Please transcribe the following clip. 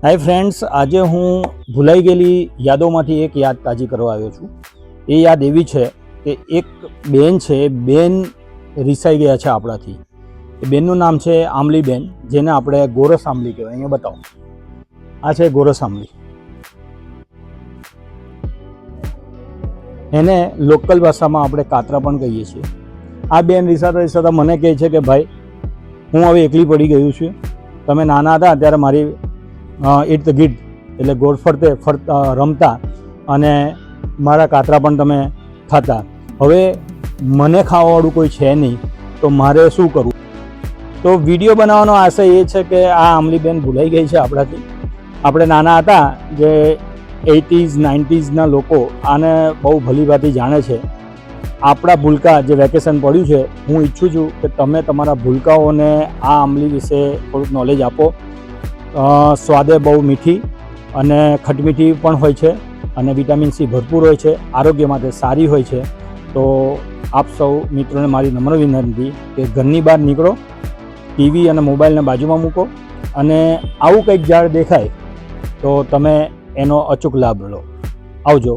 Hi friends, આજે હું ભૂલાઈ ગયેલી યાદોમાંથી એક યાદ તાજી કરવા આવ્યો છું. એ યાદ એવી છે કે એક બેન છે, બેન રિસાઈ ગયા છે આપણાથી. એ બેનનું નામ છે આમલીબેન, જેને આપણે ગોરસ આમલી કહેવાય. અહીંયા બતાવો, આ છે ગોરસ આમલી. એને લોકલ ભાષામાં આપણે કાતરા પણ કહીએ છીએ. આ બેન રિસાતા મને કહે છે કે ભાઈ, હું હવે એકલી પડી ગયું છું. તમે નાના હતા ત્યારે મારી ઇટ ધ ગીટ એટલે ગોળ ફરતા રમતા અને મારા કાતરા પણ તમે ખાતા. હવે મને ખાવાવાળું કોઈ છે નહીં, તો મારે શું કરવું? તો વિડીયો બનાવવાનો આશય એ છે કે આ આમલીબેન ભૂલાઈ ગઈ છે આપણાથી. આપણે નાના હતા, જે 80s 90sના લોકો આને બહુ ભલીભાંતિ જાણે છે. આપણા ભૂલકા જે વેકેશન પડ્યું છે, હું ઈચ્છું છું કે તમે તમારા ભૂલકાઓને આ આમલી વિશે થોડુંક નોલેજ આપો. સ્વાદે બહુ મીઠી અને ખટમીઠી પણ હોય છે અને વિટામિન સી ભરપૂર હોય છે, આરોગ્ય માટે સારી હોય છે. તો આપ સૌ મિત્રોને મારી નમ્ર વિનંતી કે ઘરની બહાર નીકળો, ટીવી અને મોબાઈલને બાજુમાં મૂકો અને આવું કંઈક ઝાડ દેખાય તો તમે એનો અચૂક લાભ લો. આવજો.